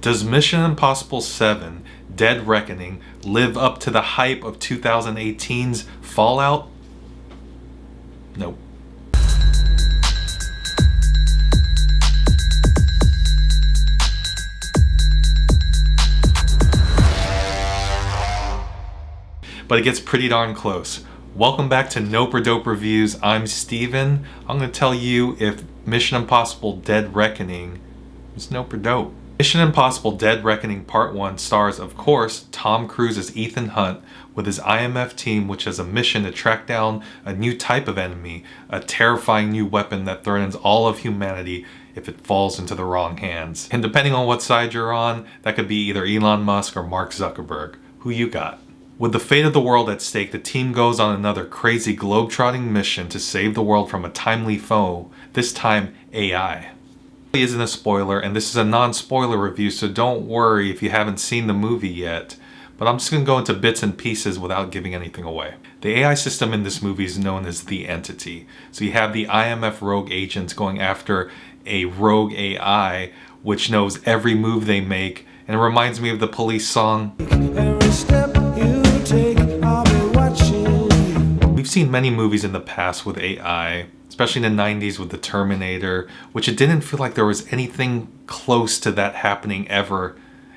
Does Mission Impossible 7 Dead Reckoning live up to the hype of 2018's Fallout? Nope. But it gets pretty darn close. Welcome back to Nope or Dope Reviews. I'm Steven. I'm going to tell you if Mission Impossible Dead Reckoning is nope or dope. Mission Impossible Dead Reckoning Part 1 stars, of course, Tom Cruise as Ethan Hunt with his IMF team, which has a mission to track down a new type of enemy, a terrifying new weapon that threatens all of humanity if it falls into the wrong hands. And depending on what side you're on, that could be either Elon Musk or Mark Zuckerberg. Who you got? With the fate of the world at stake, the team goes on another crazy globe-trotting mission to save the world from a timely foe, this time AI. It isn't a spoiler, and this is a non-spoiler review, so don't worry if you haven't seen the movie yet, but I'm just going to go into bits and pieces without giving anything away. The AI system in this movie is known as the Entity. So you have the IMF rogue agents going after a rogue AI, which knows every move they make, and it reminds me of the Police song. Every step you take, I'll be watching. We've seen many movies in the past with AI, especially in the 90s with the Terminator, which it didn't feel like there was anything close to that happening ever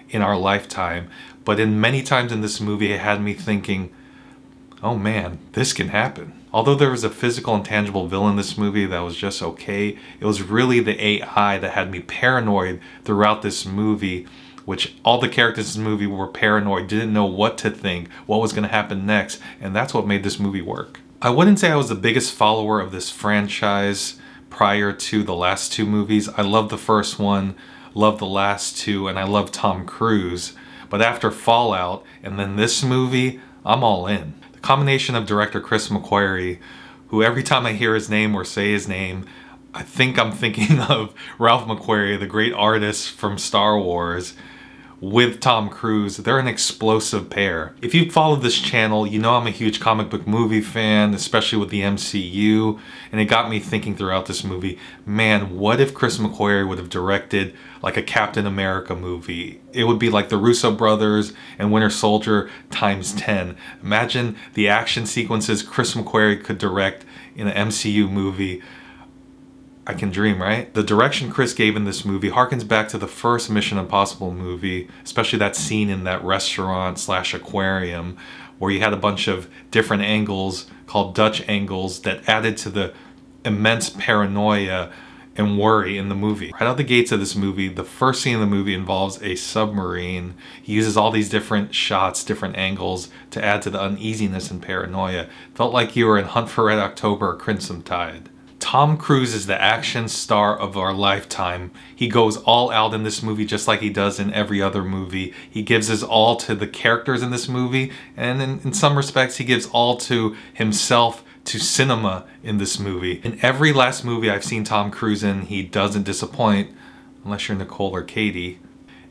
in our lifetime. But in many times in this movie, it had me thinking, oh man, this can happen. Although there was a physical and tangible villain in this movie that was just okay, it was really the AI that had me paranoid throughout this movie, which all the characters in this movie were paranoid, didn't know what to think, what was going to happen next, and that's what made this movie work. I wouldn't say I was the biggest follower of this franchise prior to the last two movies. I loved the first one, loved the last two, and I loved Tom Cruise. But after Fallout and then this movie, I'm all in. The combination of director Chris McQuarrie, who every time I hear his name or say his name, I think I'm thinking of Ralph McQuarrie, the great artist from Star Wars, with Tom Cruise. They're an explosive pair. If you've followed this channel, you know I'm a huge comic book movie fan, especially with the MCU, and it got me thinking throughout this movie, man, what if Chris McQuarrie would have directed like a Captain America movie? It would be like the Russo brothers and Winter Soldier times 10. Imagine the action sequences Chris McQuarrie could direct in an MCU movie. I can dream, right? The direction Chris gave in this movie harkens back to the first Mission Impossible movie, especially that scene in that restaurant/aquarium where you had a bunch of different angles called Dutch angles that added to the immense paranoia and worry in the movie. Right out the gates of this movie, the first scene of the movie involves a submarine. He uses all these different shots, different angles to add to the uneasiness and paranoia. Felt like you were in Hunt for Red October or Crimson Tide. Tom Cruise is the action star of our lifetime. He goes all out in this movie just like he does in every other movie. He gives his all to the characters in this movie, and in some respects he gives all to himself, to cinema in this movie. In every last movie I've seen Tom Cruise in, he doesn't disappoint, unless you're Nicole or Katie.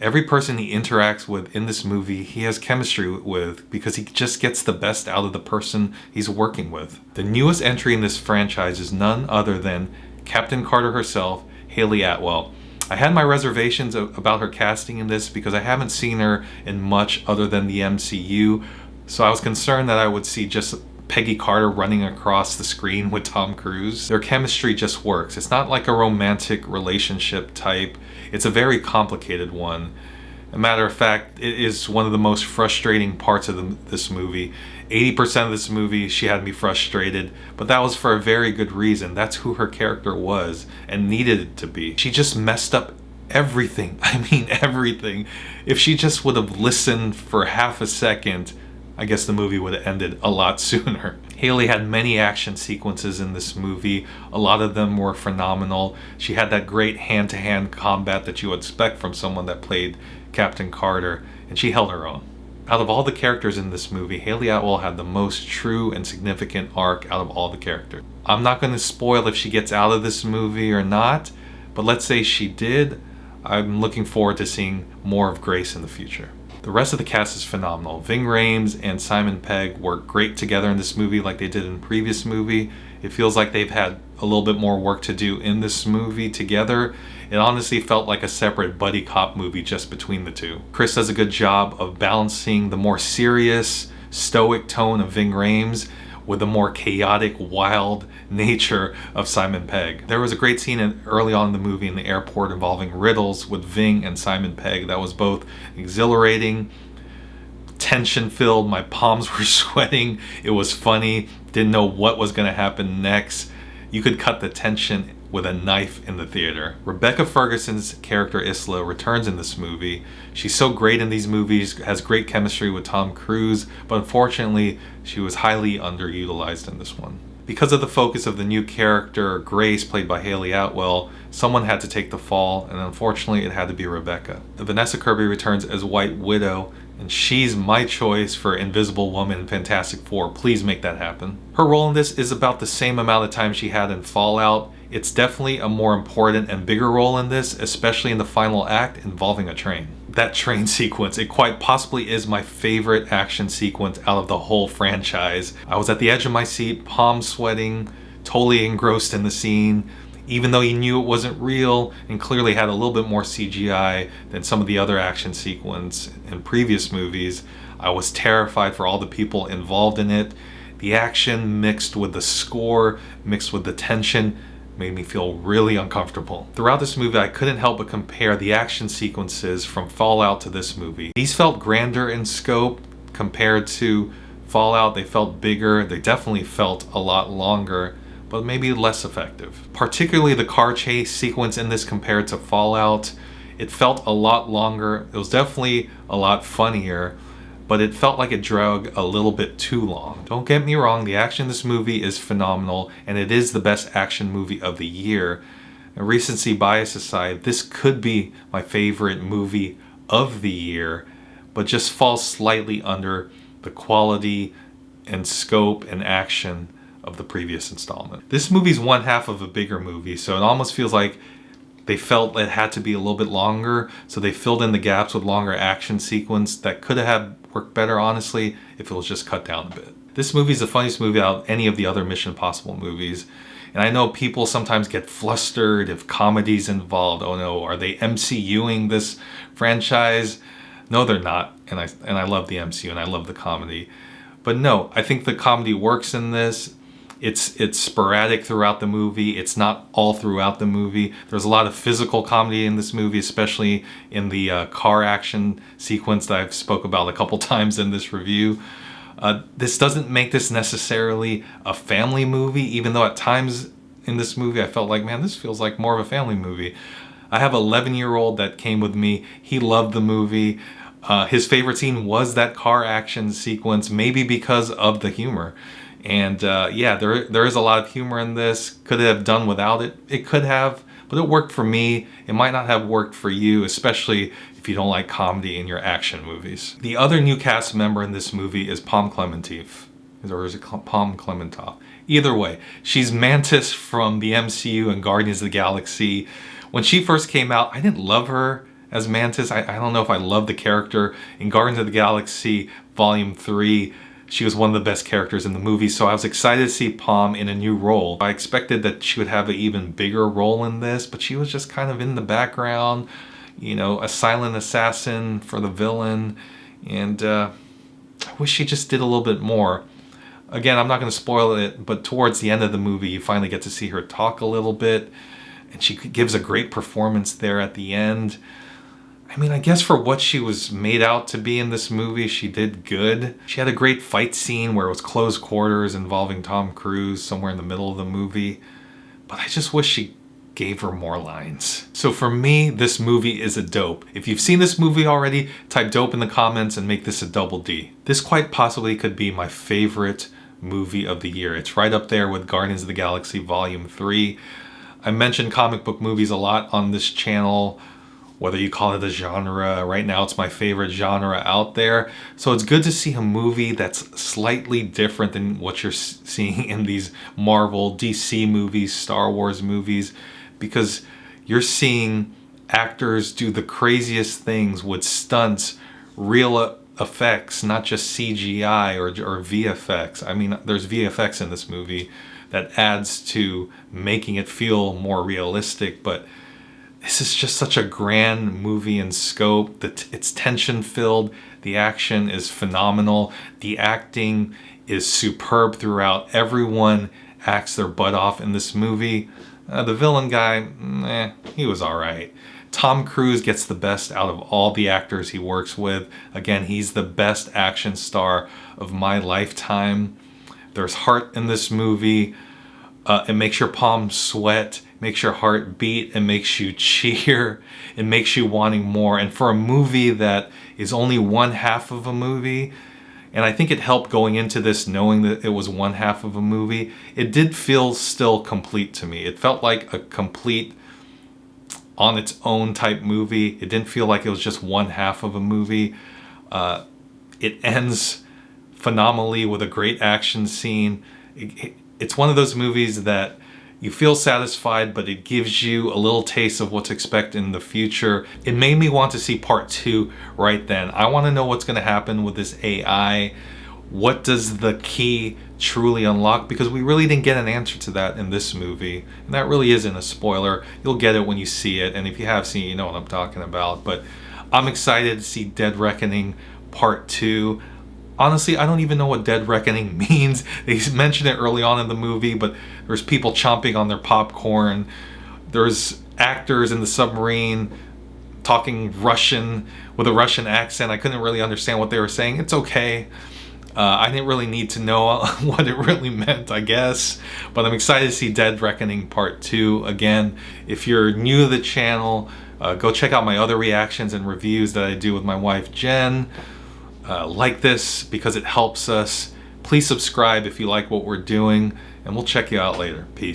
Every person he interacts with in this movie, he has chemistry with because he just gets the best out of the person he's working with. The newest entry in this franchise is none other than Captain Carter herself, Hayley Atwell. I had my reservations about her casting in this because I haven't seen her in much other than the MCU, so I was concerned that I would see just Peggy Carter running across the screen with Tom Cruise. Their chemistry just works. It's not like a romantic relationship type. It's a very complicated one. As a matter of fact, it is one of the most frustrating parts of this movie. 80% of this movie, she had me frustrated, but that was for a very good reason. That's who her character was and needed it to be. She just messed up everything. I mean, everything. If she just would have listened for half a second, I guess the movie would have ended a lot sooner. Hayley had many action sequences in this movie. A lot of them were phenomenal. She had that great hand-to-hand combat that you would expect from someone that played Captain Carter, and she held her own. Out of all the characters in this movie, Hayley Atwell had the most true and significant arc out of all the characters. I'm not going to spoil if she gets out of this movie or not, but let's say she did. I'm looking forward to seeing more of Grace in the future. The rest of the cast is phenomenal. Ving Rhames and Simon Pegg work great together in this movie like they did in the previous movie. It feels like they've had a little bit more work to do in this movie together. It honestly felt like a separate buddy cop movie just between the two. Chris does a good job of balancing the more serious, stoic tone of Ving Rhames with the more chaotic, wild nature of Simon Pegg. There was a great scene early on in the movie in the airport involving riddles with Ving and Simon Pegg that was both exhilarating, tension-filled. My palms were sweating. It was funny. Didn't know what was going to happen next. You could cut the tension with a knife in the theater. Rebecca Ferguson's character Isla returns in this movie. She's so great in these movies, has great chemistry with Tom Cruise, but unfortunately she was highly underutilized in this one. Because of the focus of the new character Grace, played by Hayley Atwell, someone had to take the fall, and unfortunately it had to be Rebecca. Vanessa Kirby returns as White Widow, and she's my choice for Invisible Woman in Fantastic Four. Please make that happen. Her role in this is about the same amount of time she had in Fallout. It's definitely a more important and bigger role in this, especially in the final act involving a train. That train sequence, it quite possibly is my favorite action sequence out of the whole franchise. I was at the edge of my seat, palms sweating, totally engrossed in the scene. Even though you knew it wasn't real and clearly had a little bit more CGI than some of the other action sequences in previous movies, I was terrified for all the people involved in it. The action mixed with the score, mixed with the tension, made me feel really uncomfortable. Throughout this movie, I couldn't help but compare the action sequences from Fallout to this movie. These felt grander in scope compared to Fallout. They felt bigger. They definitely felt a lot longer, but maybe less effective. Particularly the car chase sequence in this compared to Fallout. It felt a lot longer. It was definitely a lot funnier, but it felt like it dragged a little bit too long. Don't get me wrong, the action in this movie is phenomenal, and it is the best action movie of the year. And recency bias aside, this could be my favorite movie of the year, but just falls slightly under the quality and scope and action of the previous installment. This movie's one half of a bigger movie, so it almost feels like they felt it had to be a little bit longer, so they filled in the gaps with longer action sequence that could have worked better, honestly, if it was just cut down a bit. This movie is the funniest movie out of any of the other Mission Impossible movies, and I know people sometimes get flustered if comedy's involved. Oh no, are they MCUing this franchise? No, they're not, and I love the MCU and I love the comedy. But no, I think the comedy works in this. It's sporadic throughout the movie. It's not all throughout the movie. There's a lot of physical comedy in this movie, especially in the car action sequence that I've spoke about a couple times in this review. This doesn't make this necessarily a family movie, even though at times in this movie I felt like, man, this feels like more of a family movie. I have an 11-year-old that came with me. He loved the movie. His favorite scene was that car action sequence, maybe because of the humor. And yeah, there is a lot of humor in this. Could it have done without it? It could have, but it worked for me. It might not have worked for you, especially if you don't like comedy in your action movies. The other new cast member in this movie is Pom Klementieff. Or is it Pom Klementieff? Either way, she's Mantis from the MCU and Guardians of the Galaxy. When she first came out, I didn't love her as Mantis. I don't know if I loved the character. In Guardians of the Galaxy Volume 3, she was one of the best characters in the movie, so I was excited to see Pom in a new role. I expected that she would have an even bigger role in this, but she was just kind of in the background, you know, a silent assassin for the villain, and I wish she just did a little bit more. Again, I'm not going to spoil it, but towards the end of the movie, you finally get to see her talk a little bit, and she gives a great performance there at the end. I mean, I guess for what she was made out to be in this movie, she did good. She had a great fight scene where it was close quarters involving Tom Cruise somewhere in the middle of the movie. But I just wish she gave her more lines. So for me, this movie is a dope. If you've seen this movie already, type dope in the comments and make this a double D. This quite possibly could be my favorite movie of the year. It's right up there with Guardians of the Galaxy Volume 3. I mentioned comic book movies a lot on this channel, whether you call it a genre. Right now it's my favorite genre out there. So it's good to see a movie that's slightly different than what you're seeing in these Marvel, DC movies, Star Wars movies, because you're seeing actors do the craziest things with stunts real effects, not just CGI or VFX. I mean, there's VFX in this movie that adds to making it feel more realistic, but this is just such a grand movie in scope. It's tension-filled. The action is phenomenal. The acting is superb throughout. Everyone acts their butt off in this movie. The villain guy, he was all right. Tom Cruise gets the best out of all the actors he works with. Again, he's the best action star of my lifetime. There's heart in this movie. It makes your palms sweat, makes your heart beat, and makes you cheer. It makes you wanting more. And for a movie that is only one half of a movie, and I think it helped going into this knowing that it was one half of a movie, it did feel still complete to me. It felt like a complete, on its own type movie. It didn't feel like it was just one half of a movie. It ends phenomenally with a great action scene. It's one of those movies that you feel satisfied, but it gives you a little taste of what to expect in the future. It made me want to see part 2 right then. I want to know what's going to happen with this AI. What does the key truly unlock? Because we really didn't get an answer to that in this movie. And that really isn't a spoiler. You'll get it when you see it. And if you have seen it, you know what I'm talking about. But I'm excited to see Dead Reckoning Part 2. Honestly, I don't even know what Dead Reckoning means. They mentioned it early on in the movie, but there's people chomping on their popcorn. There's actors in the submarine talking Russian with a Russian accent. I couldn't really understand what they were saying. It's okay. I didn't really need to know what it really meant, I guess. But I'm excited to see Dead Reckoning Part 2. Again, if you're new to the channel, go check out my other reactions and reviews that I do with my wife, Jen. Like this because it helps us. Please subscribe if you like what we're doing, and we'll check you out later. Peace.